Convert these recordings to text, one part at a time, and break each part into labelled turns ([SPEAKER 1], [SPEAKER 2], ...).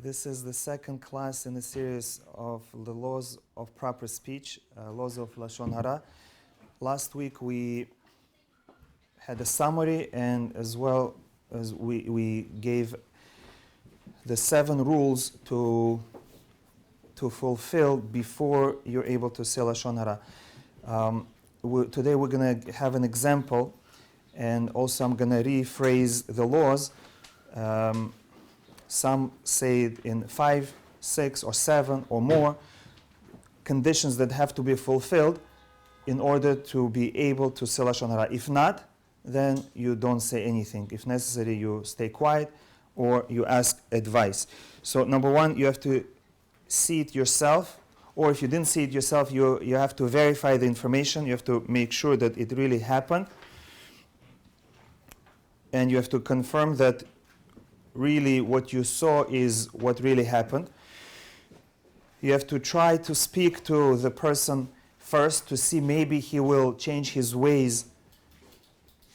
[SPEAKER 1] This is the second class in the series of the laws of proper speech, laws of Lashon Hara. Last week we had a summary, and as well as we gave the 7 rules to fulfill before you're able to say Lashon Hara. Today we're going to have an example, and also I'm going to rephrase the laws. Some say it in 5, 6, or 7 or more conditions that have to be fulfilled in order to be able to say Lashon Hara. If not, then you don't say anything. If necessary, you stay quiet or you ask advice. So number 1, you have to see it yourself, or if you didn't see it yourself, you have to verify the information. You have to make sure that it really happened, and you have to confirm that really what you saw is what really happened. You have to try to speak to the person first to see maybe he will change his ways,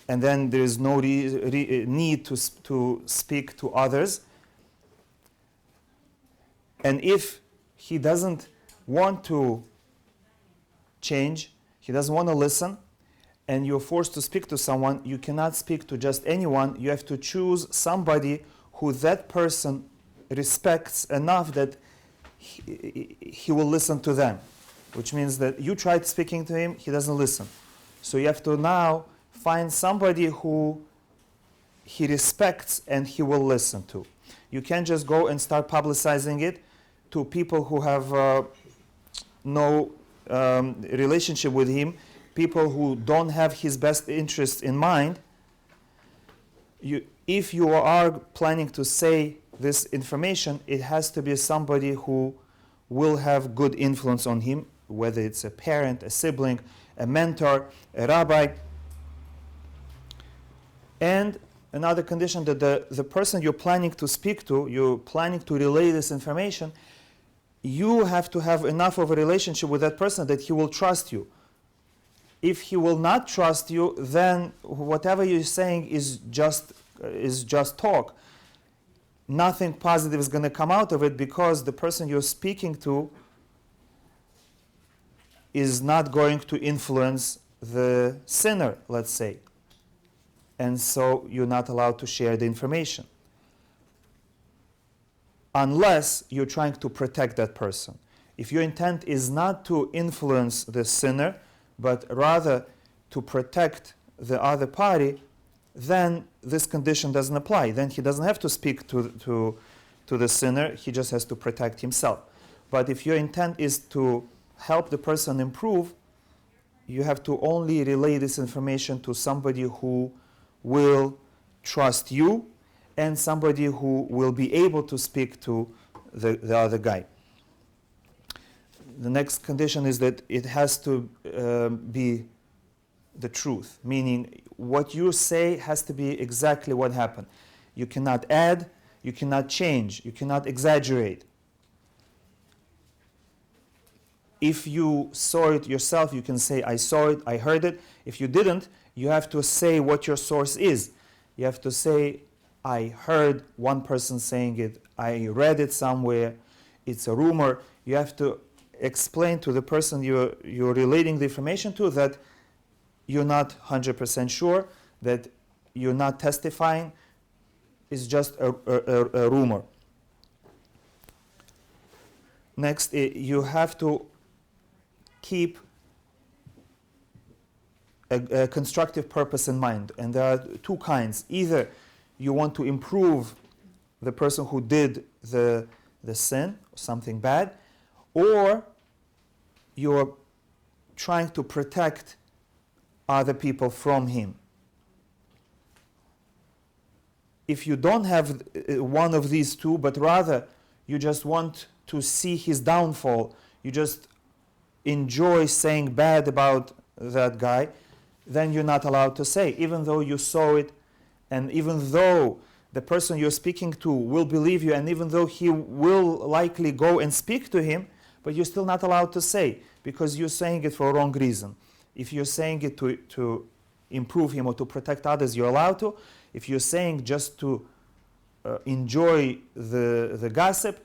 [SPEAKER 1] and then there is no need to speak to others. And if he doesn't want to change, he doesn't want to listen, and you're forced to speak to someone, you cannot speak to just anyone. You have to choose somebody who that person respects enough that he will listen to them, which means that you tried speaking to him, he doesn't listen. So you have to now find somebody who he respects and he will listen to. You can't just go and start publicizing it to people who have no relationship with him, people who don't have his best interests in mind. If you are planning to say this information, it has to be somebody who will have good influence on him, whether it's a parent, a sibling, a mentor, a rabbi. And another condition, that the person you're planning to speak to, you're planning to relay this information, you have to have enough of a relationship with that person that he will trust you. If he will not trust you, then whatever you're saying is just talk. Nothing positive is going to come out of it, because the person you're speaking to is not going to influence the sinner, let's say. And so you're not allowed to share the information, unless you're trying to protect that person. If your intent is not to influence the sinner, but rather to protect the other party, then this condition doesn't apply. Then he doesn't have to speak to the sinner, he just has to protect himself. But if your intent is to help the person improve, you have to only relay this information to somebody who will trust you and somebody who will be able to speak to the other guy. The next condition is that it has to be the truth, meaning what you say has to be exactly what happened. You cannot add, you cannot change, you cannot exaggerate. If you saw it yourself, you can say, I saw it, I heard it. If you didn't, you have to say what your source is. You have to say, I heard one person saying it, I read it somewhere, it's a rumor. You have to explain to the person you're relating the information to that you're not 100% sure, that you're not testifying, it's just a rumor. Next, you have to keep a constructive purpose in mind. And there are 2 kinds. Either you want to improve the person who did the sin, something bad, or you're trying to protect other people from him. If you don't have one of these 2, but rather you just want to see his downfall, you just enjoy saying bad about that guy, then you're not allowed to say, even though you saw it, and even though the person you're speaking to will believe you, and even though he will likely go and speak to him, but you're still not allowed to say, because you're saying it for a wrong reason. If you're saying it to improve him or to protect others, you're allowed to. If you're saying just to enjoy the gossip,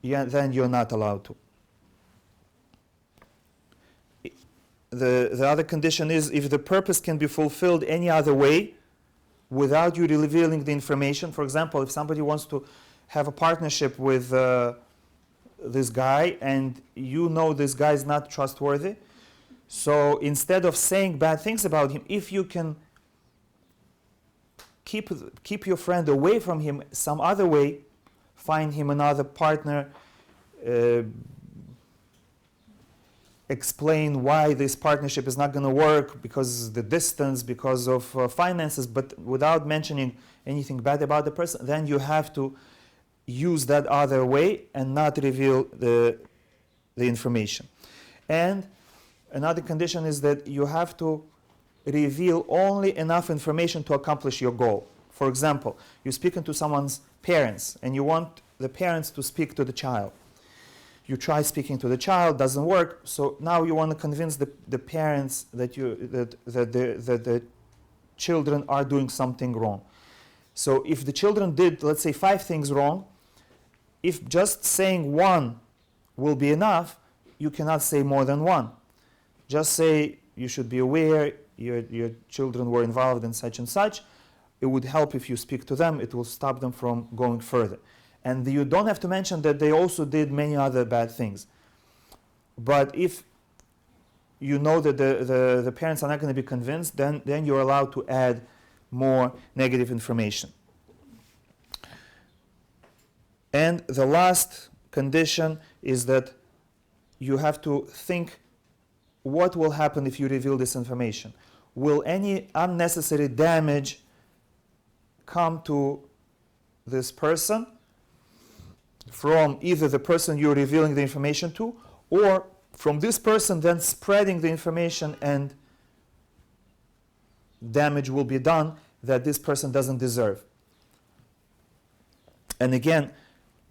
[SPEAKER 1] then you're not allowed to. The other condition is if the purpose can be fulfilled any other way without you revealing the information. For example, if somebody wants to have a partnership with this guy and you know this guy is not trustworthy, so instead of saying bad things about him, if you can keep your friend away from him some other way, find him another partner, explain why this partnership is not going to work because the distance, because of finances, but without mentioning anything bad about the person, then you have to use that other way and not reveal the information. And another condition is that you have to reveal only enough information to accomplish your goal. For example, you're speaking to someone's parents and you want the parents to speak to the child. You try speaking to the child, doesn't work, so now you want to convince the parents that the children are doing something wrong. So if the children did, let's say, 5 things wrong, if just saying one will be enough, you cannot say more than one. Just say, you should be aware, your children were involved in such and such. It would help if you speak to them, it will stop them from going further. And you don't have to mention that they also did many other bad things. But if you know that the parents are not going to be convinced, then you're allowed to add more negative information. And the last condition is that you have to think what will happen if you reveal this information. Will any unnecessary damage come to this person from either the person you're revealing the information to, or from this person then spreading the information and damage will be done that this person doesn't deserve. And again,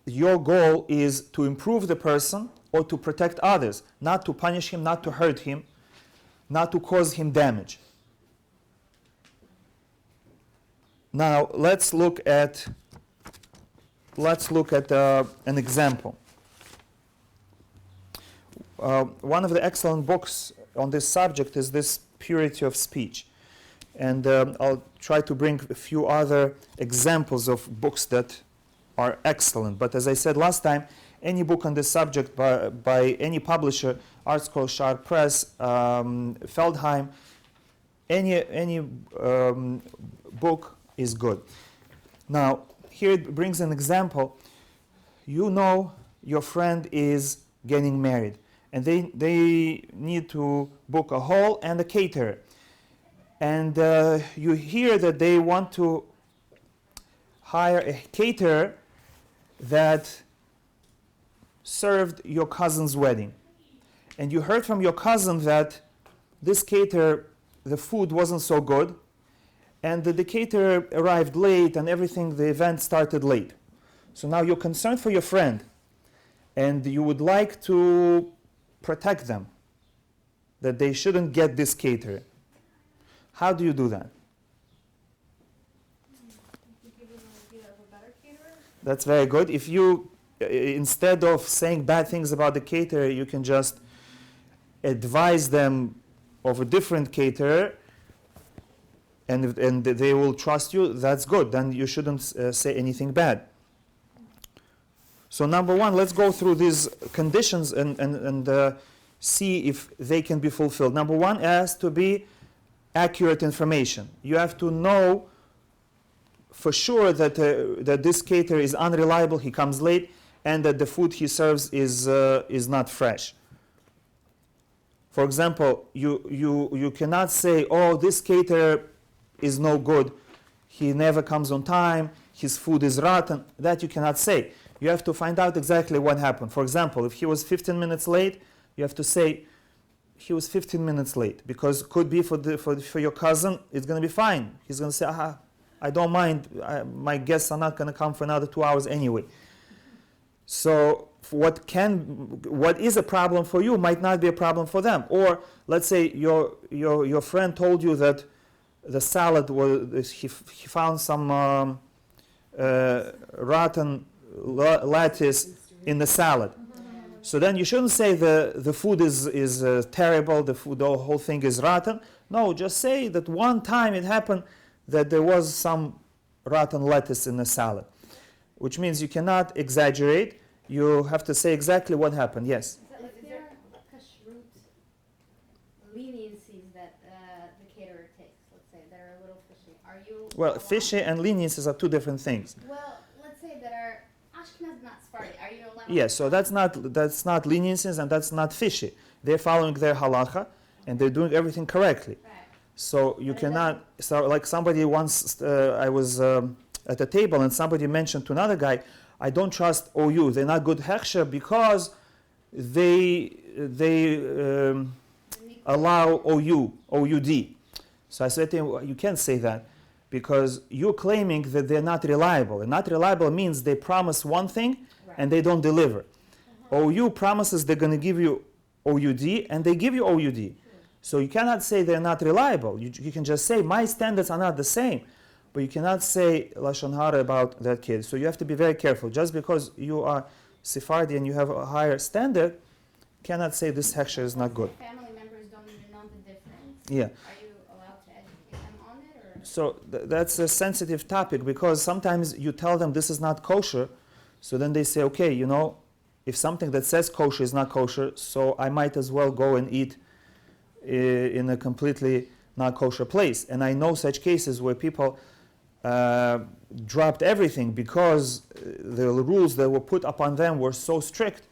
[SPEAKER 1] your goal is to improve the person or to protect others, not to punish him, not to hurt him, not to cause him damage. Now let's look at an example. One of the excellent books on this subject is this Purity of Speech. And I'll try to bring a few other examples of books that are excellent. But as I said last time, any book on this subject by any publisher, ArtScroll, Sharp Press, Feldheim, any book is good. Now, here it brings an example. You know your friend is getting married, and they need to book a hall and a caterer. And you hear that they want to hire a caterer that served your cousin's wedding. And you heard from your cousin that this caterer, the food wasn't so good, and the caterer arrived late and everything, the event started late. So now you're concerned for your friend and you would like to protect them, that they shouldn't get this caterer. How do you do that? That's very good. If you, instead of saying bad things about the caterer, you can just advise them of a different caterer, and they will trust you, that's good. Then you shouldn't say anything bad. So number one, let's go through these conditions and see if they can be fulfilled. Number one has to be accurate information. You have to know for sure that this caterer is unreliable, he comes late, and that the food he serves is not fresh. For example, you cannot say, oh, this caterer is no good, he never comes on time, his food is rotten. That you cannot say. You have to find out exactly what happened. For example, if he was 15 minutes late, you have to say he was 15 minutes late, because could be for your cousin it's going to be fine. He's going to say, I don't mind, my guests are not going to come for another 2 hours anyway. So what is a problem for you might not be a problem for them. Or let's say your friend told you that the salad was, he found some rotten lettuce in the salad. So then you shouldn't say the food is terrible, the whole thing is rotten. No, just say that one time it happened that there was some rotten lettuce in the salad, which means you cannot exaggerate. You have to say exactly what happened. Yes?
[SPEAKER 2] Is there kashrut leniencies that the caterer takes, let's say, that are a little fishy? Are you
[SPEAKER 1] Well, fishy and leniencies are two different things.
[SPEAKER 2] Well, let's say that are Ashkenaz, not Sephardi. Are you allowed?
[SPEAKER 1] Yes, so that's not leniencies and that's not fishy. They're following their halacha and they're doing everything correctly.
[SPEAKER 2] Right.
[SPEAKER 1] So you cannot. So like somebody once, I was at a table and somebody mentioned to another guy, I don't trust OU. They're not good hechsher because they allow OUD. So I said to him, well, you can't say that because you're claiming that they're not reliable. And not reliable means they promise one thing and they don't deliver. OU promises they're going to give you OUD and they give you OUD. So you cannot say they're not reliable. You can just say my standards are not the same. But you cannot say Lashon Hara about that kid. So you have to be very careful. Just because you are Sephardi and you have a higher standard, you cannot say this hechsher is not good.
[SPEAKER 2] Family members don't even know the difference.
[SPEAKER 1] Yeah.
[SPEAKER 2] Are you allowed to educate them on it? Or?
[SPEAKER 1] So that's a sensitive topic because sometimes you tell them this is not kosher. So then they say, okay, you know, if something that says kosher is not kosher, so I might as well go and eat in a completely not kosher place. And I know such cases where people dropped everything because the rules that were put upon them were so strict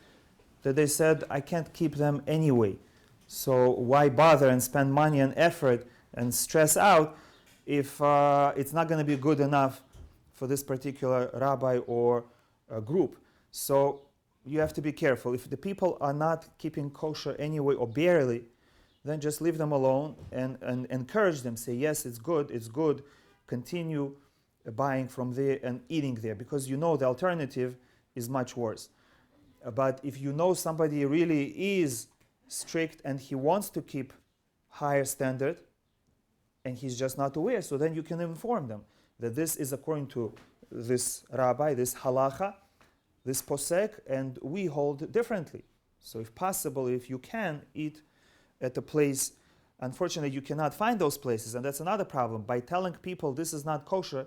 [SPEAKER 1] that they said, I can't keep them anyway. So why bother and spend money and effort and stress out if it's not going to be good enough for this particular rabbi or group? So you have to be careful. If the people are not keeping kosher anyway or barely, then just leave them alone and encourage them. Say, yes, it's good. Continue buying from there and eating there because you know the alternative is much worse. But if you know somebody really is strict and he wants to keep higher standard and he's just not aware, so then you can inform them that this is according to this rabbi, this halacha, this posek, and we hold differently. So if possible, if you can eat at a place, unfortunately you cannot find those places, and that's another problem. By telling people this is not kosher,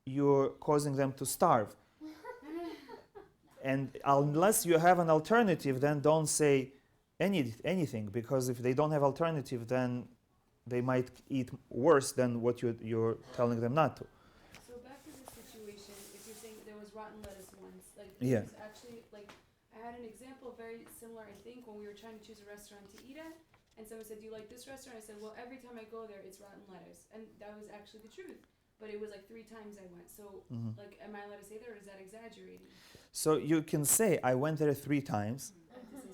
[SPEAKER 1] you're causing them to starve. And unless you have an alternative, then don't say anything, because if they don't have alternative, then they might eat worse than what you're telling them not to.
[SPEAKER 3] So back to the situation, if you're saying there was rotten lettuce once, like
[SPEAKER 1] Yeah.
[SPEAKER 3] there's actually, like, I had an example very similar, I think, when we were trying to choose a restaurant to eat at, and someone said, do you like this restaurant? I said, well, every time I go there, it's rotten lettuce. And that was actually the truth. But it was like 3 times I went. So, like, am I allowed to say that, or is that exaggerating?
[SPEAKER 1] So you can say, I went there 3 times.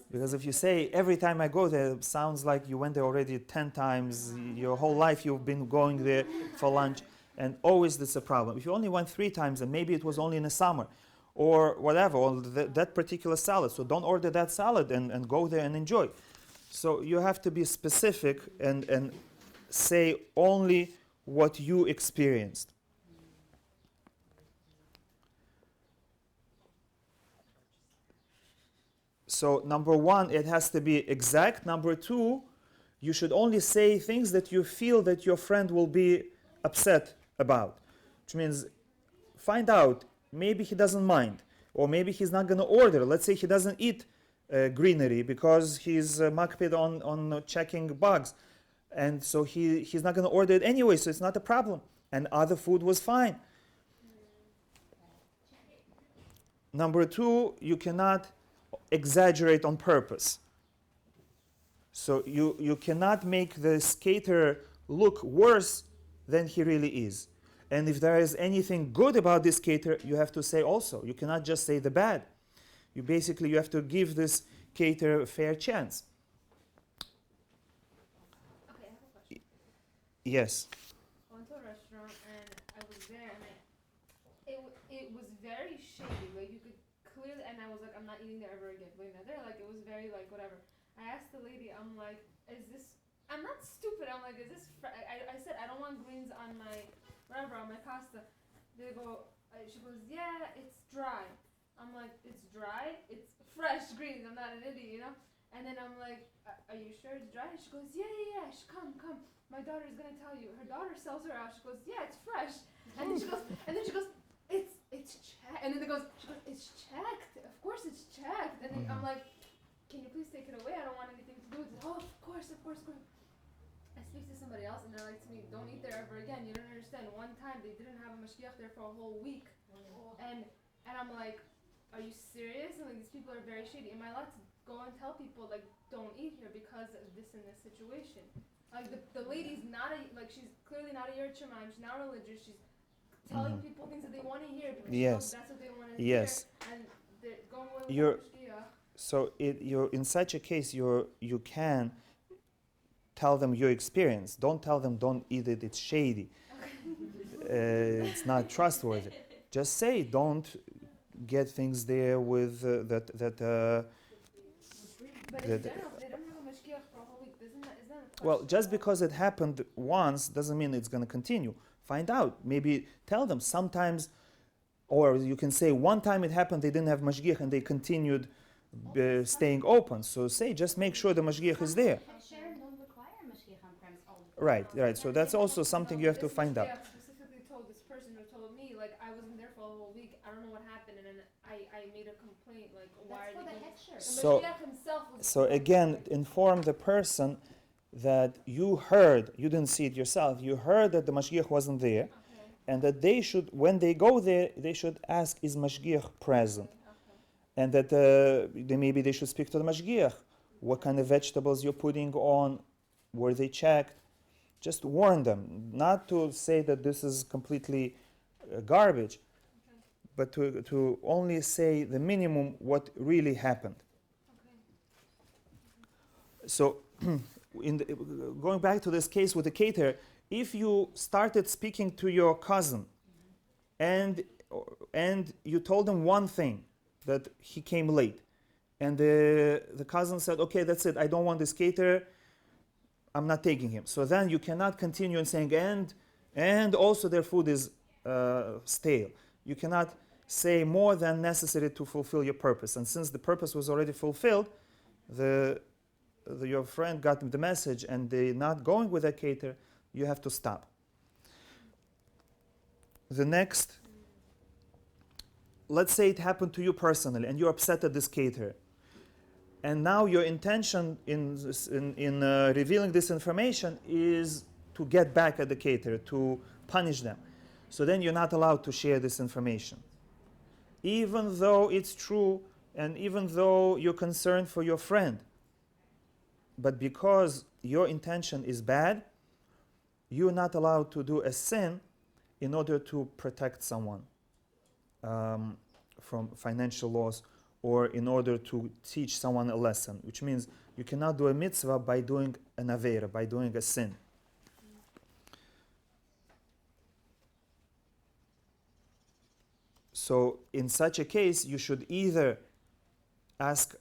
[SPEAKER 1] Because if you say, every time I go there, it sounds like you went there already 10 times. Your whole life you've been going there for lunch. And always that's a problem. If you only went 3 times, and maybe it was only in the summer, or whatever, or that particular salad. So don't order that salad and go there and enjoy. So you have to be specific and say only what you experienced. So number 1, it has to be exact. Number 2, you should only say things that you feel that your friend will be upset about. Which means find out, maybe he doesn't mind, or maybe he's not going to order. Let's say he doesn't eat greenery because he's makpid on checking bugs. And so he's not going to order it anyway, so it's not a problem. And other food was fine. Number 2, you cannot exaggerate on purpose. So you cannot make the skater look worse than he really is. And if there is anything good about this caterer, you have to say also. You cannot just say the bad. You have to give this caterer a fair chance.
[SPEAKER 4] Okay, I have a question.
[SPEAKER 1] Yes.
[SPEAKER 4] I went to a restaurant and I was there and it was very shady. Like you could clearly, and I was like, I'm not eating there ever again. Like there, like it was very like whatever. I asked the lady, I'm like, is this? I'm not stupid. I'm like, is this? I said I don't want greens on my whatever on my pasta. They go, she goes, yeah, it's dry. I'm like, it's dry? It's fresh greens. I'm not an idiot, you know? And then I'm like, are you sure it's dry? And she goes, yeah. She, come. My daughter's gonna tell you. Her daughter sells her out. She goes, yeah, it's fresh. And then she goes, it's checked. And then she goes, it's checked. Of course it's checked. And then I'm like, can you please take it away? I don't want anything to do with it. Oh, of course. I speak to somebody else and they're like to me, don't eat there ever again. You don't understand. One time they didn't have a mashgiach there for a whole week. And I'm like, are you serious? And like, these people are very shady. Am I allowed to go and tell people like, don't eat here because of this and this situation? Like the lady's not she's clearly not a Yeret Shamayim. She's not religious. She's telling people things that they want to hear because that's what they want to hear. And they're going away with mashgiach.
[SPEAKER 1] So you're in such a case, you can tell them your experience. Don't tell them don't eat it. It's shady. It's not trustworthy. Just say don't get things there with that.
[SPEAKER 4] But in general, if they don't have a mashgiach for a whole week, is that a
[SPEAKER 1] Well, just because it happened once doesn't mean it's going to continue. Find out. Maybe tell them sometimes, or you can say one time it happened, they didn't have mashgiach and they continued staying open. So say, just make sure the mashgiach is there.
[SPEAKER 2] Sharon don't require mashgiach on premise all the time.
[SPEAKER 1] Right. So that's also something you have to find out.
[SPEAKER 4] I specifically told this person who told me, like, I wasn't there for a whole week. I don't know what happened, and then I made a complaint, like, why are they doing this?
[SPEAKER 1] So again, inform the person that you heard, you didn't see it yourself, you heard that the mashgiach wasn't there, and that they should, when they go there, they should ask, is mashgiach present? And that maybe they should speak to the mashgiach. What kind of vegetables you're putting on? Were they checked? Just warn them, not to say that this is completely garbage, but to only say the minimum what really happened. So, going back to this case with the caterer, if you started speaking to your cousin and you told him one thing, that he came late, and the cousin said, okay, that's it, I don't want this caterer, I'm not taking him. So then you cannot continue in saying, and also their food is stale. You cannot say more than necessary to fulfill your purpose. And since the purpose was already fulfilled, your friend got the message and they're not going with that caterer, you have to stop. The next, let's say it happened to you personally and you're upset at this caterer. And now your intention in revealing this information is to get back at the caterer, to punish them. So then you're not allowed to share this information. Even though it's true and even though you're concerned for your friend. But because your intention is bad, you're not allowed to do a sin in order to protect someone from financial loss, or in order to teach someone a lesson, which means you cannot do a mitzvah by doing an aveira, by doing a sin. So in such a case, you should either ask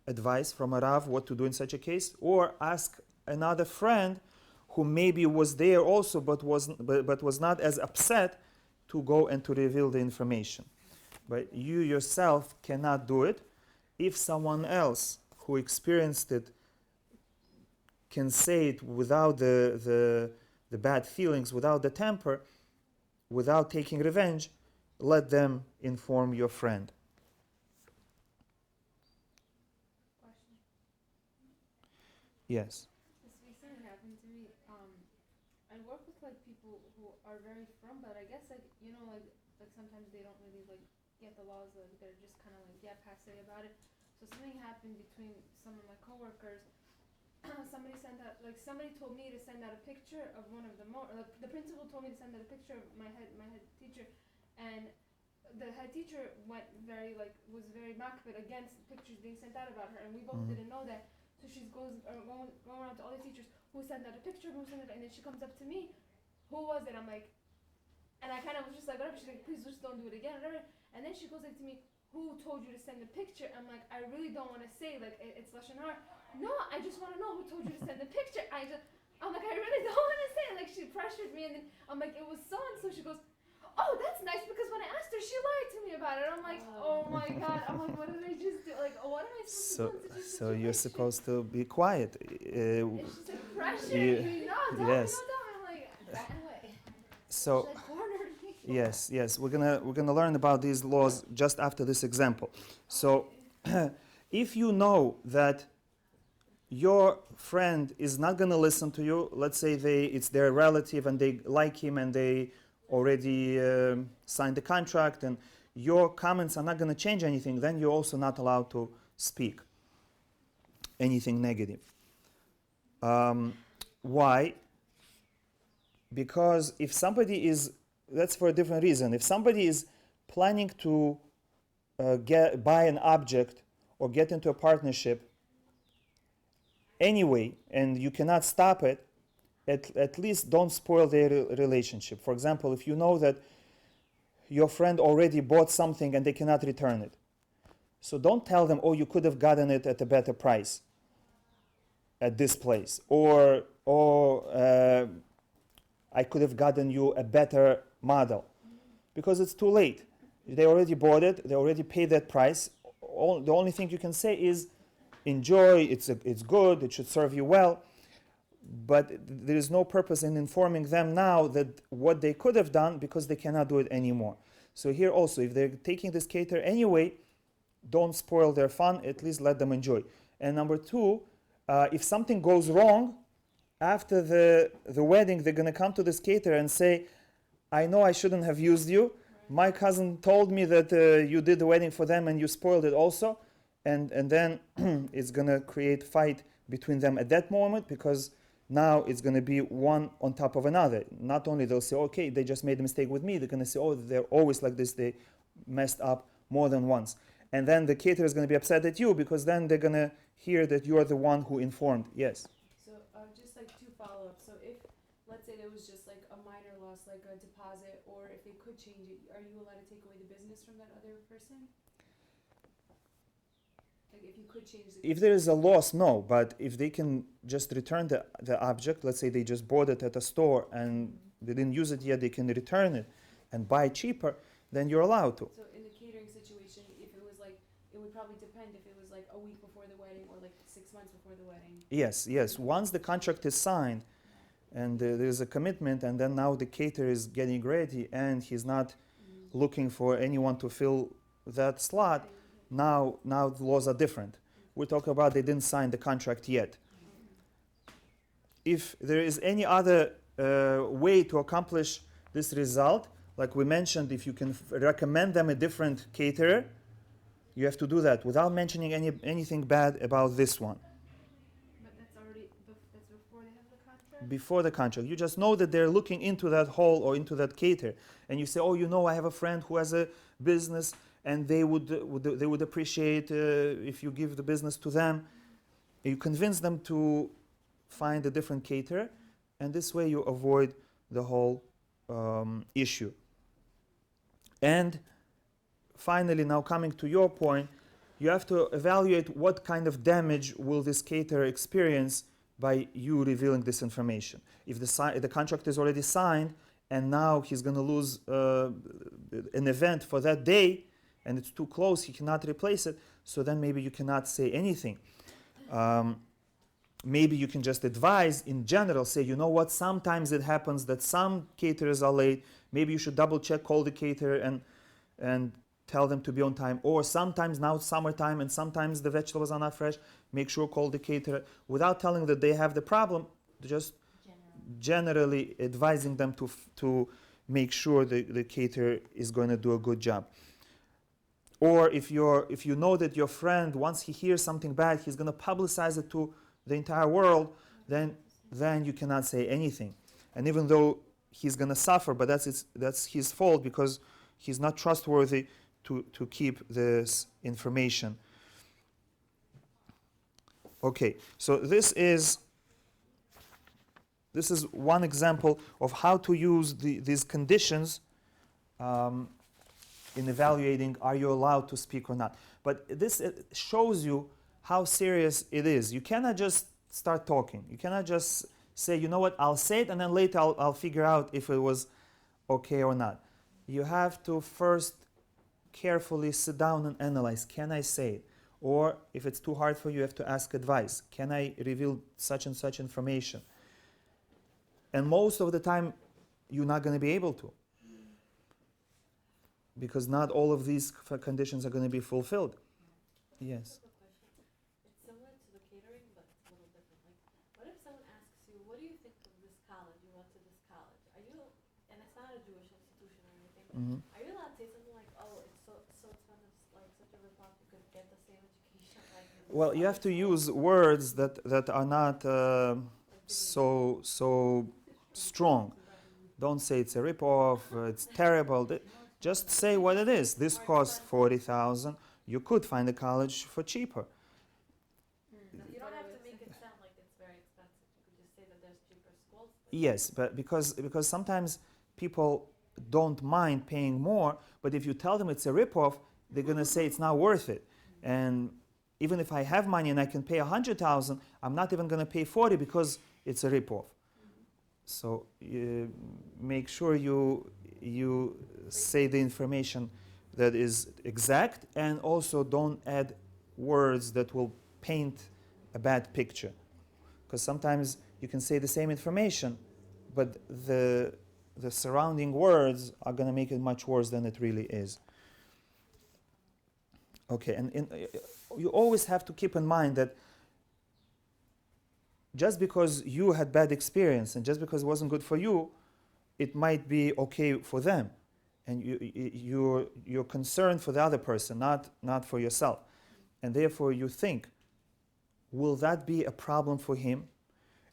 [SPEAKER 1] advice from a Rav what to do in such a case, or ask another friend who maybe was there also but was not as upset to go and to reveal the information. But you yourself cannot do it. If someone else who experienced it can say it without the bad feelings, without the temper, without taking revenge, let them inform your friend.
[SPEAKER 4] Question.
[SPEAKER 1] Yes.
[SPEAKER 4] This recently happened to me. I work with like people who are very firm, but I guess like sometimes they don't really like get the laws, like they're just kind of like passe about it. So something happened between some of my coworkers. Somebody told me to send out a picture of one of the the principal told me to send out a picture of my head teacher, and the head teacher was very makbid against pictures being sent out about her, and we both didn't know that. So she goes going around to all the teachers, who sent out a picture, and then she comes up to me, who was it? I'm like, and I kind of was just like, whatever. She's like, please just don't do it again, whatever. And then she goes like to me, who told you to send the picture? I'm like, I really don't want to say, like, it's Lashon Hara. No, I just want to know who told you to send the picture. I'm like, I really don't want to say it. Like, she pressured me, and then I'm like, it was so and so. She goes, oh, that's nice, because when I asked her, she lied to me about it. I'm like, oh my God. I'm like, what did I just do? Like, what am I supposed to do in such a situation?
[SPEAKER 1] So you're supposed to be quiet.
[SPEAKER 4] And she's like pressuring me. No, don't
[SPEAKER 1] yes.
[SPEAKER 4] me, don't. I'm like, back away.
[SPEAKER 1] So
[SPEAKER 4] She like cornered me.
[SPEAKER 1] yes, we're gonna learn about these laws just after this example. So if you know that your friend is not gonna listen to you, let's say it's their relative and they like him and they already signed the contract, and your comments are not gonna change anything, then you're also not allowed to speak anything negative. Why? Because if somebody is, that's for a different reason. If somebody is planning to buy an object or get into a partnership anyway, and you cannot stop it, at least don't spoil their relationship. For example, if you know that your friend already bought something and they cannot return it, so don't tell them, oh, you could have gotten it at a better price at this place, or I could have gotten you a better model, because it's too late. They already bought it, they already paid that price. The only thing you can say is, enjoy, it's good, it should serve you well, but there is no purpose in informing them now that what they could have done, because they cannot do it anymore. So here also, if they're taking this cater anyway, don't spoil their fun, at least let them enjoy. And number two, if something goes wrong, after the wedding, they're going to come to this caterer and say, I know I shouldn't have used you. My cousin told me that you did the wedding for them and you spoiled it also. And then it's going to create fight between them at that moment, because now it's going to be one on top of another. Not only they'll say, okay, they just made a mistake with me. They're going to say, oh, they're always like this. They messed up more than once. And then the caterer is going to be upset at you, because then they're going to hear that you are the one who informed. Yes?
[SPEAKER 3] So just like two follow-ups. So if, let's say there was just like a minor loss, like a deposit, or if they could change it, are you allowed to take away the business from that other person? Like if you could change the...
[SPEAKER 1] If there is a loss, no. But if they can just return the object, let's say they just bought it at a store and they didn't use it yet, they can return it and buy cheaper, then you're allowed to.
[SPEAKER 3] So in the catering situation, if it was like, it would probably depend if it was like a week before the wedding or like 6 months before the wedding.
[SPEAKER 1] Yes. Once the contract is signed and there's a commitment, and then now the caterer is getting ready and he's not looking for anyone to fill that slot, now the laws are different. We're talking about they didn't sign the contract yet. If there is any other way to accomplish this result, like we mentioned, if you can recommend them a different caterer, you have to do that without mentioning anything bad about this one.
[SPEAKER 4] But that's already, that's before they have the contract?
[SPEAKER 1] Before the contract. You just know that they're looking into that hall or into that caterer. And you say, oh, I have a friend who has a business, and they would appreciate if you give the business to them. You convince them to find a different caterer, and this way you avoid the whole issue. And finally, now coming to your point, you have to evaluate what kind of damage will this caterer experience by you revealing this information. If the contract is already signed and now he's going to lose an event for that day and it's too close, he cannot replace it, so then maybe you cannot say anything. Maybe you can just advise in general, say, you know what, sometimes it happens that some caterers are late. Maybe you should double check, call the caterer and tell them to be on time. Or sometimes now it's summertime and sometimes the vegetables are not fresh. Make sure call the caterer without telling that they have the problem. Just generally advising them to make sure the caterer is going to do a good job. Or if you know that your friend, once he hears something bad, he's going to publicize it to the entire world, then you cannot say anything. And even though he's going to suffer, but that's his fault, because he's not trustworthy to keep this information. Okay, so this is one example of how to use these conditions in evaluating are you allowed to speak or not. But this shows you how serious it is. You cannot just start talking. You cannot just say, you know what, I'll say it and then later I'll figure out if it was okay or not. You have to first carefully sit down and analyze, can I say it? Or if it's too hard for you, you have to ask advice. Can I reveal such and such information? And most of the time, you're not going to be able to. Because not all of these conditions are going to be fulfilled. Yes.
[SPEAKER 5] It's similar to the catering, but it's a little different. Like, what if someone asks you, what do you think of this college? You went to this college. Are you, and it's not a Jewish institution or anything,
[SPEAKER 1] Mm-hmm.
[SPEAKER 5] are you allowed to say something like, oh, it's so expensive, like such a ripoff, you could get the same education? Like,
[SPEAKER 1] Well, you have to use words that are not so strong. Don't say it's a ripoff, it's terrible. Just say what it is. This costs 40,000. You could find a college for cheaper.
[SPEAKER 5] You don't have to make it sound like it's very expensive. You could just say that there's cheaper schools.
[SPEAKER 1] Yes, but because sometimes people don't mind paying more, but if you tell them it's a ripoff, they're going to say it's not worth it. And even if I have money and I can pay 100,000, I'm not even going to pay 40 because it's a ripoff. So make sure you say the information that is exact, and also don't add words that will paint a bad picture. Because sometimes you can say the same information, but the surrounding words are going to make it much worse than it really is. Okay, and you always have to keep in mind that just because you had bad experience and just because it wasn't good for you, it might be okay for them. And you're concerned for the other person, not for yourself. And therefore you think, will that be a problem for him?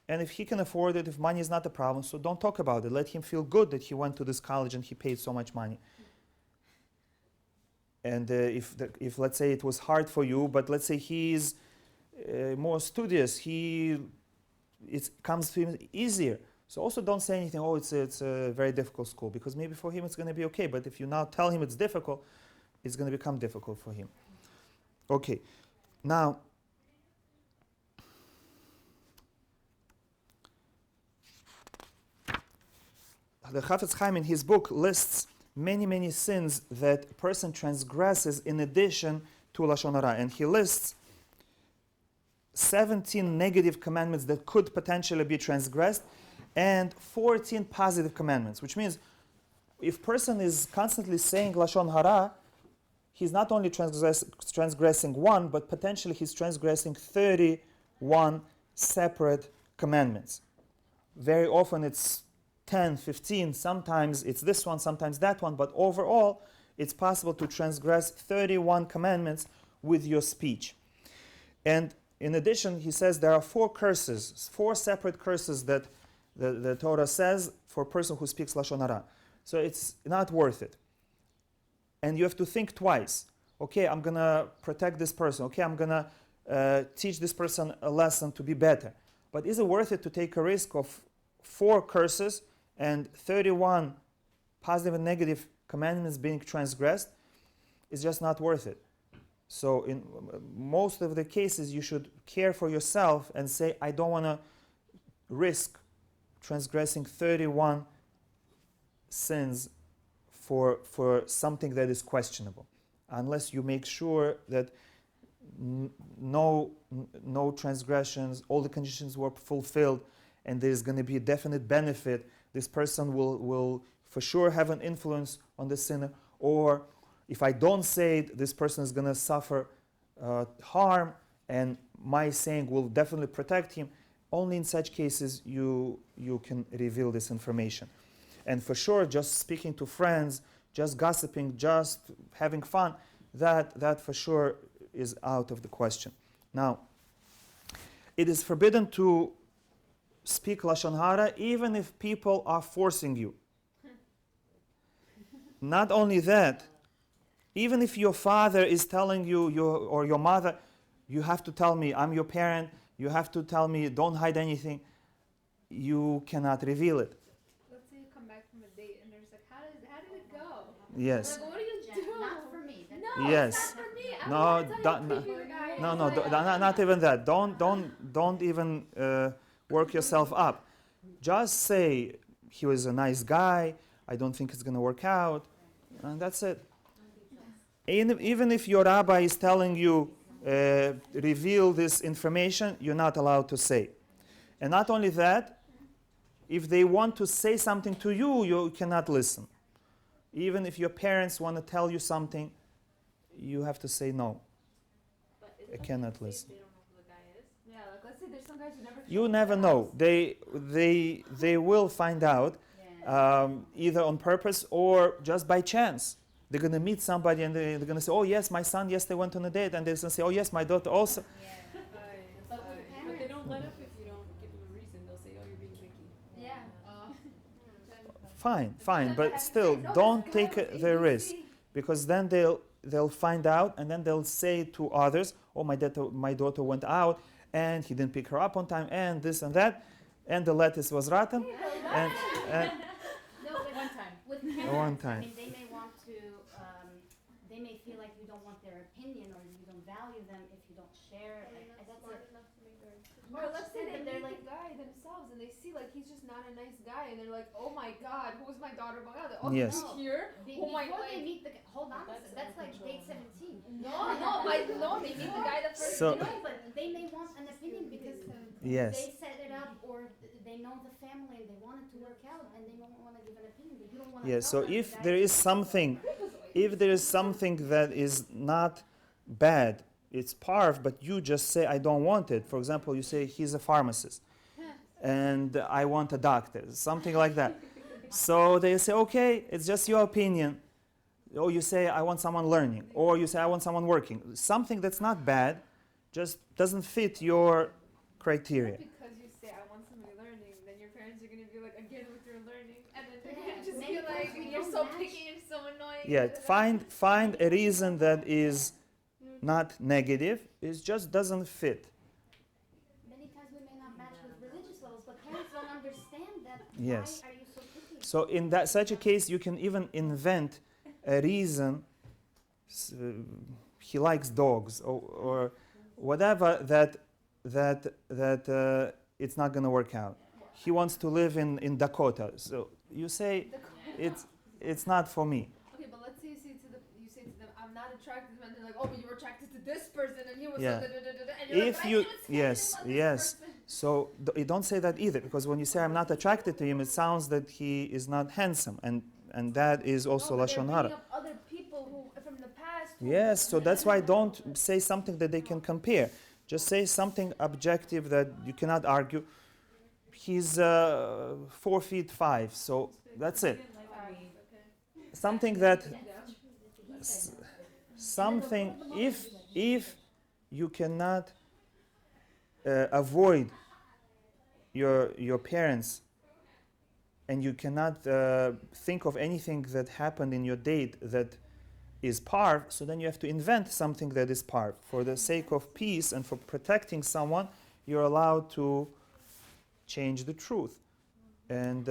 [SPEAKER 1] And if he can afford it, if money is not a problem, so don't talk about it. Let him feel good that he went to this college and he paid so much money. And if let's say it was hard for you, but let's say he's more studious, it comes to him easier. So also don't say anything, oh, it's a very difficult school, because maybe for him it's going to be okay. But if you now tell him it's difficult, it's going to become difficult for him. Okay, now, the Chafetz Chaim in his book lists many sins that a person transgresses in addition to Lashon Hara. And he lists 17 negative commandments that could potentially be transgressed and 14 positive commandments, which means if person is constantly saying Lashon Hara, he's not only transgressing one, but potentially he's transgressing 31 separate commandments. Very often it's 10, 15, sometimes it's this one, sometimes that one, but overall it's possible to transgress 31 commandments with your speech. And in addition, he says there are 4 curses, 4 separate curses that the Torah says for a person who speaks Lashon Hara. So it's not worth it. And you have to think twice. Okay, I'm going to protect this person. Okay, I'm going to teach this person a lesson to be better. But is it worth it to take a risk of 4 curses and 31 positive and negative commandments being transgressed? It's just not worth it. So in most of the cases, you should care for yourself and say, I don't want to risk transgressing 31 sins for something that is questionable, unless you make sure that no transgressions, all the conditions were fulfilled, and there's going to be a definite benefit. This person will for sure have an influence on the sinner, or if I don't say it, this person is going to suffer harm, and my saying will definitely protect him. Only in such cases you can reveal this information. And for sure, just speaking to friends, just gossiping, just having fun, that for sure is out of the question. Now, it is forbidden to speak Lashon Hara even if people are forcing you. Not only that, even if your father is telling you, or your mother, you have to tell me, I'm your parent, you have to tell me, don't hide anything, you cannot reveal it.
[SPEAKER 4] Let's say you come back from a date and they're just like, how did it go?
[SPEAKER 1] Yes.
[SPEAKER 4] Like, what do you do?
[SPEAKER 2] Not for me.
[SPEAKER 4] No,
[SPEAKER 1] Yes.
[SPEAKER 4] it's not for me. I
[SPEAKER 1] No,
[SPEAKER 4] want to tell you
[SPEAKER 1] don't-
[SPEAKER 4] creepy guy.
[SPEAKER 1] No, not even that. Don't even work yourself up. Just say, he was a nice guy, I don't think it's going to work out, and that's it. Even if your rabbi is telling you, reveal this information, you're not allowed to say. And not only that, if they want to say something to you, you cannot listen. Even if your parents want to tell you something, you have to say no.
[SPEAKER 5] But
[SPEAKER 1] I cannot listen.
[SPEAKER 5] They don't know who the guy is.
[SPEAKER 4] Yeah, like let's say there's some guys who never.
[SPEAKER 1] You never know. They will find out
[SPEAKER 2] Yeah.
[SPEAKER 1] either on purpose or just by chance. They're going to meet somebody and they're going to say, oh yes, my son yesterday went on a date, and they're going to say, oh yes, my daughter also.
[SPEAKER 2] Yeah.
[SPEAKER 3] But
[SPEAKER 2] with
[SPEAKER 3] they
[SPEAKER 2] parents-
[SPEAKER 3] don't let up if you don't give them a reason. They'll say, "Oh, you're being picky."
[SPEAKER 4] Yeah.
[SPEAKER 1] Fine, but still, don't take the risk, because then they'll find out, and then they'll say to others, oh, my daughter went out, and he didn't pick her up on time, and this and that, and the lettuce was rotten, and
[SPEAKER 2] No, but
[SPEAKER 3] One time.
[SPEAKER 2] with parents,
[SPEAKER 1] One time.
[SPEAKER 2] I mean, they may want to, they may feel like you don't want their opinion or you don't value them if you don't share. Like, that's
[SPEAKER 4] Or let's say they
[SPEAKER 2] they're
[SPEAKER 4] meet
[SPEAKER 2] like,
[SPEAKER 4] the guy themselves and they see like he's just not a nice guy and they're like, oh my god, who's my daughter going out? Oh,
[SPEAKER 1] Yes.
[SPEAKER 4] he's here. Oh my
[SPEAKER 2] before they
[SPEAKER 4] god.
[SPEAKER 2] meet the, hold on,
[SPEAKER 3] That's
[SPEAKER 2] that's like
[SPEAKER 3] uncontrollable.
[SPEAKER 2] date 17.
[SPEAKER 4] No, they meet the guy the first
[SPEAKER 1] So-
[SPEAKER 2] No, but they may want an opinion because
[SPEAKER 1] yes.
[SPEAKER 2] they set it up or they know the family and they want it to work out and they don't want to give an opinion, but you don't want to.
[SPEAKER 1] Yeah, so if there is something, that is not bad, it's parv, but you just say, I don't want it. For example, you say, he's a pharmacist, and I want a doctor, something like that. So they say, okay, it's just your opinion. Or you say, I want someone learning. Or you say, I want someone working. Something that's not bad, just doesn't fit your criteria.
[SPEAKER 4] Because you say I want somebody learning, then your parents are gonna be like again with your learning, and then they're
[SPEAKER 2] Yeah,
[SPEAKER 4] gonna just
[SPEAKER 2] many
[SPEAKER 4] be like,
[SPEAKER 2] times we
[SPEAKER 4] you're
[SPEAKER 2] don't
[SPEAKER 4] so
[SPEAKER 2] match.
[SPEAKER 4] picky and so annoying.
[SPEAKER 1] Yeah, find a reason that is not negative. It just doesn't fit.
[SPEAKER 2] Many times we may not match with religious levels, but parents don't understand that.
[SPEAKER 1] Yes.
[SPEAKER 2] Why are you so picky?
[SPEAKER 1] So in that such a case, you can even invent a reason. He likes dogs, or whatever that it's not going to work out. He wants to live in Dakota. So you say it's not for me.
[SPEAKER 4] Okay, but let's say you say to them, I'm not attracted to them, and they're like, oh, but you were attracted to this person, and he was
[SPEAKER 1] Yeah.
[SPEAKER 4] so da-da-da-da-da," and you're
[SPEAKER 1] If
[SPEAKER 4] like, but
[SPEAKER 1] you-
[SPEAKER 4] I didn't say
[SPEAKER 1] yes,
[SPEAKER 4] anything about this
[SPEAKER 1] yes.
[SPEAKER 4] person.
[SPEAKER 1] So you don't say that either, because when you say I'm not attracted to him, it sounds that he is not handsome, and that is also
[SPEAKER 4] No, but they're
[SPEAKER 1] lashon
[SPEAKER 4] bringing
[SPEAKER 1] hara.
[SPEAKER 4] up other people who from the past. who-
[SPEAKER 1] Yes, so that's why don't say something that they can compare. Just say something objective that you cannot argue. He's 4'5", so that's it. Something that, something, if you cannot avoid your parents, and you cannot think of anything that happened in your date that is parv, so then you have to invent something that is parv. For the sake of peace and for protecting someone, you're allowed to change the truth. And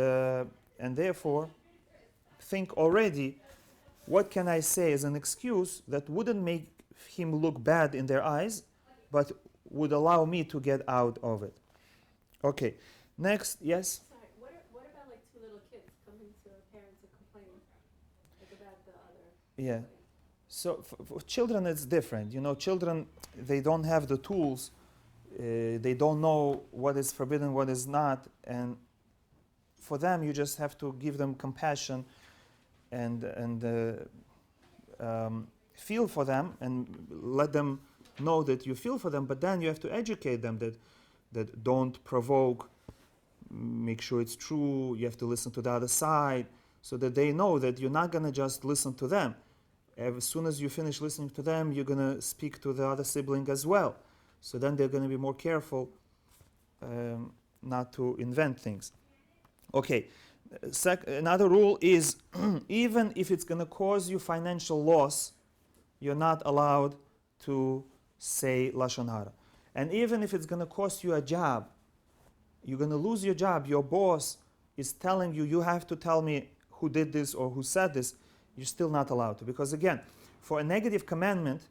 [SPEAKER 1] therefore, think already, what can I say as an excuse that wouldn't make him look bad in their eyes, but would allow me to get out of it. Okay, next, yes?
[SPEAKER 5] Sorry, what about like two little kids coming to parents and complaining like about the other?
[SPEAKER 1] Yeah. So for children, it's different. You know, children, they don't have the tools. They don't know what is forbidden, what is not. And for them, you just have to give them compassion and feel for them and let them know that you feel for them. But then you have to educate them that don't provoke, make sure it's true. You have to listen to the other side so that they know that you're not going to just listen to them. As soon as you finish listening to them, you're going to speak to the other sibling as well. So then they're going to be more careful not to invent things. Okay, another rule is even if it's going to cause you financial loss, you're not allowed to say lashon hara. And even if it's going to cost you a job, you're going to lose your job, your boss is telling you, you have to tell me who did this or who said this, you're still not allowed to. Because again, for a negative commandment,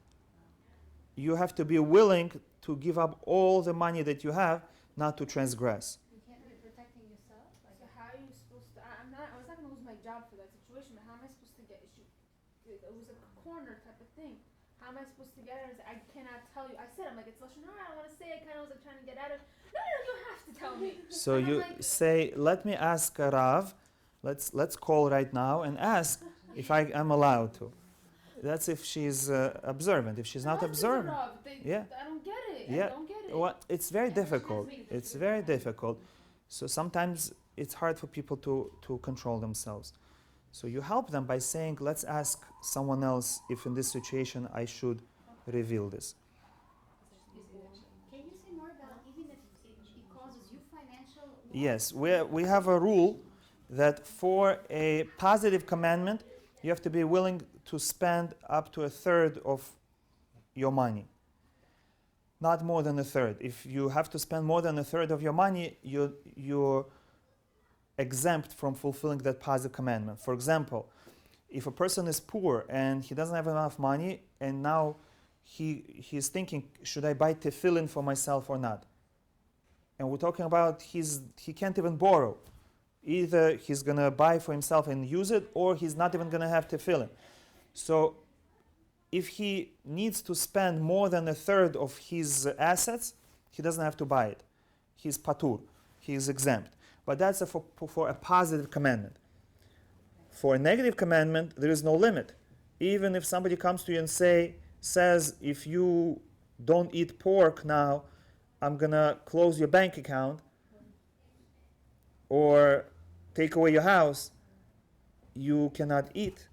[SPEAKER 1] you have to be willing to give up all the money that you have not to transgress.
[SPEAKER 2] You can't be protecting yourself.
[SPEAKER 4] it was a corner type of thing. How am I supposed to get out of it? I cannot tell you. I said, I'm like, it's Lashon Hara, I don't want to say it. Kind of was like trying to get out of it. No, you have to tell me.
[SPEAKER 1] So
[SPEAKER 4] And I'm
[SPEAKER 1] you
[SPEAKER 4] like,
[SPEAKER 1] say, let me ask Rav, let's call right now and ask if I am allowed to. That's if she's observant. If she's not
[SPEAKER 4] "Rav is a
[SPEAKER 1] observant,
[SPEAKER 4] Rav.
[SPEAKER 1] yeah.
[SPEAKER 4] I don't get it.
[SPEAKER 1] Yeah.
[SPEAKER 4] I don't get it.
[SPEAKER 1] Well, it's very difficult. It's very difficult. So sometimes it's hard for people to control themselves. So you help them by saying, let's ask someone else if in this situation I should reveal this.
[SPEAKER 2] Can you say more about even if it causes you financial loss?
[SPEAKER 1] Yes, we have a rule that for a positive commandment, you have to be willing to spend up to a third of your money. Not more than a third. If you have to spend more than a third of your money, you're exempt from fulfilling that positive commandment. For example, if a person is poor and he doesn't have enough money, and now he's thinking, should I buy tefillin for myself or not? And we're talking about he can't even borrow. Either he's going to buy for himself and use it, or he's not even going to have tefillin. So if he needs to spend more than a third of his assets, he doesn't have to buy it. He's patur. He is exempt. But that's for a positive commandment. For a negative commandment, there is no limit. Even if somebody comes to you and says, if you don't eat pork now, I'm going to close your bank account or take away your house, you cannot eat.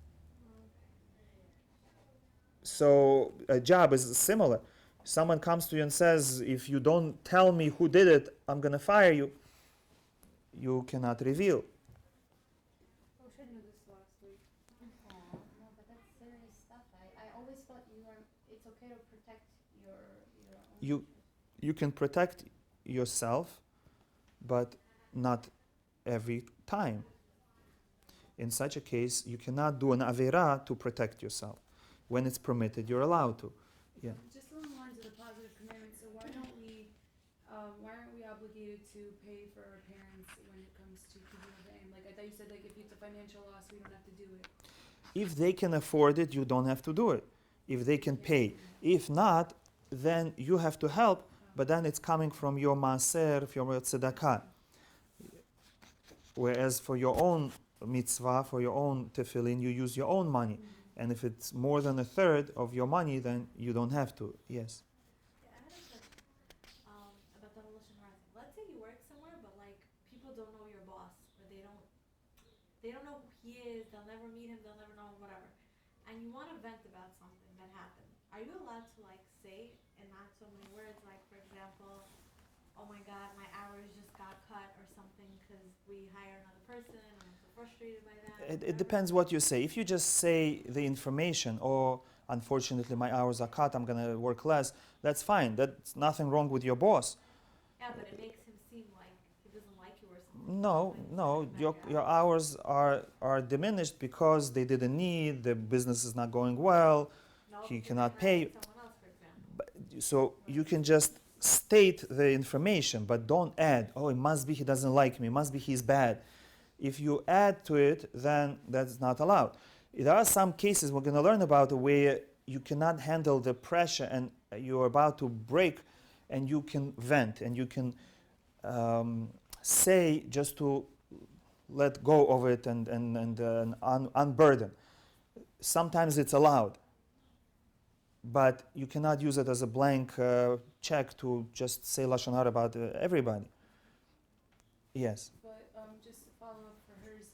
[SPEAKER 1] So a job is similar. Someone comes to you and says, if you don't tell me who did it, I'm going to fire you. You cannot reveal.
[SPEAKER 4] I wish I knew this last week.
[SPEAKER 2] No, but that's serious stuff. I always thought it's okay to protect your own.
[SPEAKER 1] You can protect yourself, but not every time. In such a case, you cannot do an avera to protect yourself. When it's permitted, you're allowed to. Yeah.
[SPEAKER 3] Just along the lines of the positive commandments, so why aren't we obligated to pay for our parents when it comes to keeping the name? Like I thought you said, like if it's a financial loss, we don't have to do it.
[SPEAKER 1] If they can afford it, you don't have to do it. If they can pay. If not, then you have to help, but then it's coming from your maaser, from your tzedakah. Whereas for your own mitzvah, for your own tefillin, you use your own money. And if it's more than a third of your money, then you don't have to. Yes.
[SPEAKER 5] Yeah, I had a question about the whole Lashon Hara thing. Let's say you work somewhere, but like people don't know your boss, or they don't know who he is. They'll never meet him. They'll never know him, whatever. And you want to vent about something that happened. Are you allowed to like say in not so many words, like for example, oh my God, my hours just got cut or something because we hire another person and I'm so frustrated by that?
[SPEAKER 1] It depends what you say. If you just say the information, or unfortunately my hours are cut, I'm going to work less, that's fine. That's nothing wrong with your boss.
[SPEAKER 5] Yeah, but it makes him seem like he doesn't like you or something.
[SPEAKER 1] No, your hours are diminished because they didn't need, the business is not going well,
[SPEAKER 5] No,
[SPEAKER 1] he
[SPEAKER 5] because
[SPEAKER 1] cannot
[SPEAKER 5] they
[SPEAKER 1] pay.
[SPEAKER 5] hired someone else, for example.
[SPEAKER 1] So you can just state the information, but don't add, oh, it must be he doesn't like me, it must be he's bad. If you add to it, then that's not allowed. There are some cases we're going to learn about where you cannot handle the pressure and you're about to break, and you can vent and you can say just to let go of it and unburden. Sometimes it's allowed, but you cannot use it as a blank check to just say Lashon Hara about everybody. Yes.
[SPEAKER 3] But just to follow up for hers,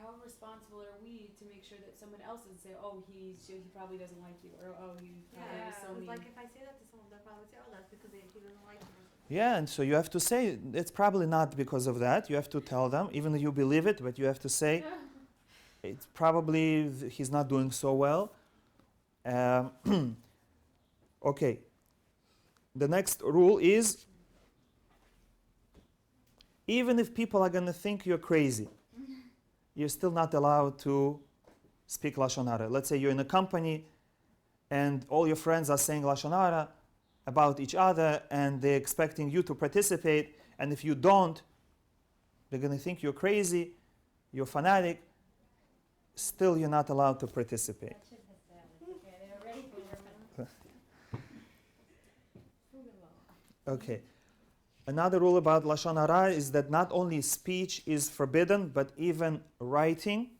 [SPEAKER 3] how responsible are we to make sure that someone else doesn't say, oh, he probably doesn't like you, or oh, he probably was so
[SPEAKER 5] It's
[SPEAKER 3] mean.
[SPEAKER 5] like if I say that to someone, they'll probably say, oh, that's because he doesn't like me.
[SPEAKER 1] Yeah, and so you have to say it's probably not because of that. You have to tell them, even though you believe it, but you have to say it's probably he's not doing so well. Okay. The next rule is, even if people are going to think you're crazy, you're still not allowed to speak Lashon Hara. Let's say you're in a company and all your friends are saying Lashon Hara about each other and they're expecting you to participate, and if you don't, they're going to think you're crazy, you're fanatic. still you're not allowed to participate.
[SPEAKER 2] That ship has sailed. Okay, they're ready for your
[SPEAKER 1] Okay. Another rule about Lashon Hara is that not only speech is forbidden, but even writing,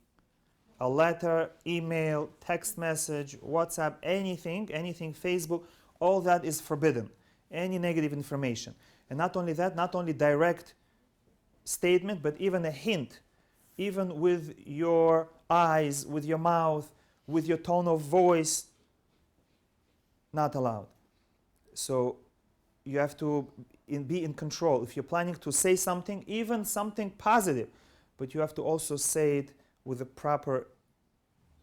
[SPEAKER 1] a letter, email, text message, WhatsApp, anything, Facebook, all that is forbidden. Any negative information. And not only that, not only direct statement, but even a hint, even with your eyes, with your mouth, with your tone of voice, not allowed. So you have to be in control. If you're planning to say something, even something positive, but you have to also say it with a proper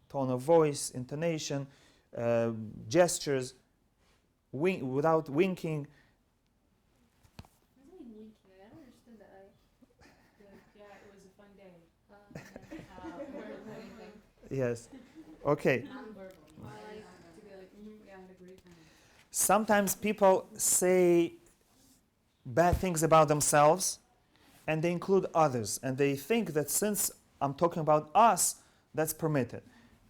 [SPEAKER 1] tone of voice, intonation, gestures, without winking.
[SPEAKER 4] What does it mean winking? I don't understand that.
[SPEAKER 3] Yeah, it was a fun day.
[SPEAKER 1] Yes. Okay.
[SPEAKER 2] non-verbal.
[SPEAKER 3] I like to be like, yeah, I had a great time.
[SPEAKER 1] Sometimes people say bad things about themselves and they include others. And they think that since I'm talking about us, that's permitted.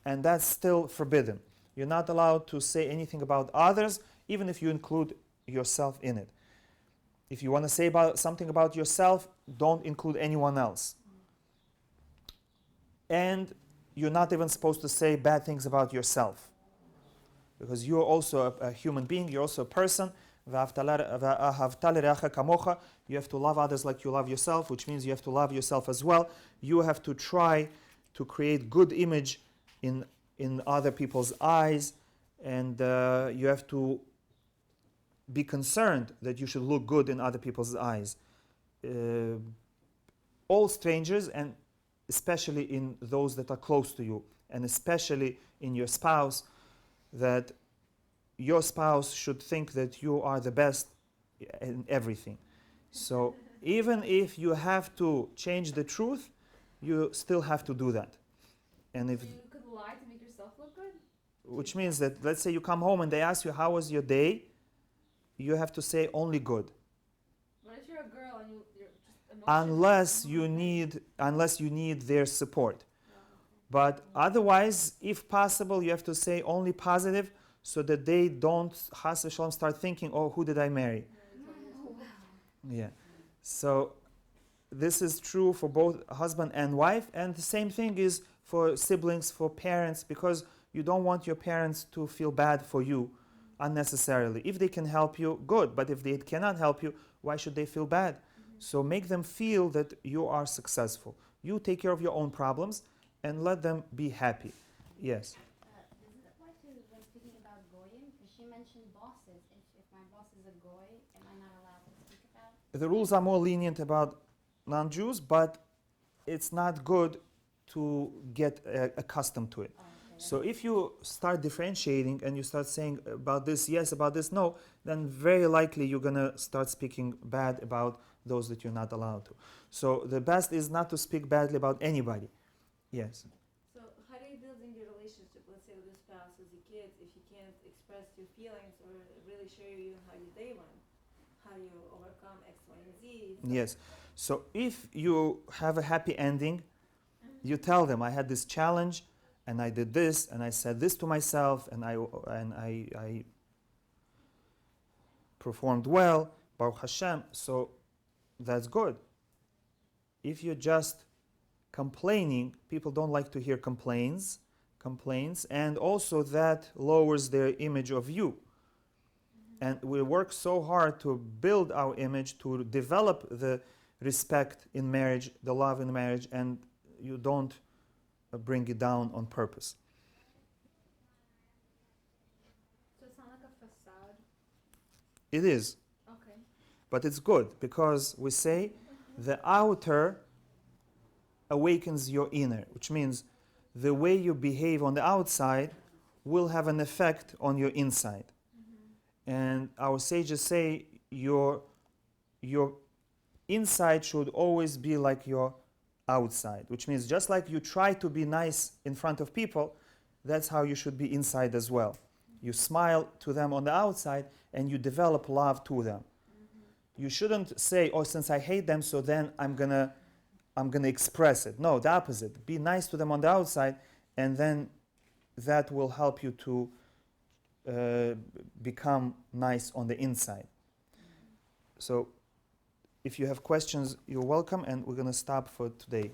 [SPEAKER 1] And that's still forbidden. You're not allowed to say anything about others, even if you include yourself in it. If you want to say something about yourself, don't include anyone else. And you're not even supposed to say bad things about yourself. Because you're also a human being, you're also a person. You have to love others like you love yourself, which means you have to love yourself as well. You have to try to create good image in other people's eyes, and you have to be concerned that you should look good in other people's eyes. All strangers, and especially in those that are close to you, and especially in your spouse, that your spouse should think that you are the best in everything. So even if you have to change the truth, you still have to do that. And if,
[SPEAKER 4] So you could lie to make yourself look good?
[SPEAKER 1] which means that, let's say you come home and they ask you, how was your day? You have to say only good.
[SPEAKER 4] What if you're a girl and you're just emotional?
[SPEAKER 1] Unless you need their support. But otherwise, if possible, you have to say only positive, so that they don't, Chas v'shalom, start thinking, oh, who did I marry? Yeah. So this is true for both husband and wife, and the same thing is for siblings, for parents, because you don't want your parents to feel bad for you unnecessarily. If they can help you, good, but if they cannot help you, why should they feel bad? So make them feel that you are successful. You take care of your own problems and let them be happy. Yes.
[SPEAKER 2] Does it apply to when speaking about goyim? Because she mentioned bosses. If my boss is a goy, am I not allowed to speak about?
[SPEAKER 1] The rules are more lenient about non-Jews, but it's not good to get accustomed to it.
[SPEAKER 2] Oh, okay.
[SPEAKER 1] So if you start differentiating and you start saying about this yes, about this no, then very likely you're going to start speaking bad about those that you're not allowed to. So the best is not to speak badly about anybody. Yes.
[SPEAKER 5] So how do you build in your relationship, let's say with your spouse, with your kids, if you can't express your feelings or really share you how your day went? How do you overcome X, Y, and Z?
[SPEAKER 1] Yes. So if you have a happy ending, you tell them, I had this challenge, and I did this, and I said this to myself, and I performed well, Baruch Hashem. So that's good. If you're just complaining, people don't like to hear complaints, and also that lowers their image of you. And we work so hard to build our image, to develop the respect in marriage, the love in marriage, and you don't bring it down on purpose.
[SPEAKER 4] So it's not like a facade?
[SPEAKER 1] It is,
[SPEAKER 4] Okay.
[SPEAKER 1] but it's good because we say the outer awakens your inner, which means the way you behave on the outside will have an effect on your inside. And our sages say your inside should always be like your outside, which means just like you try to be nice in front of people, that's how you should be inside as well. You smile to them on the outside and you develop love to them. You shouldn't say, oh, since I hate them, so then I'm gonna express it. No, the opposite. Be nice to them on the outside and then that will help you to become nice on the inside. So if you have questions, you're welcome, and we're going to stop for today.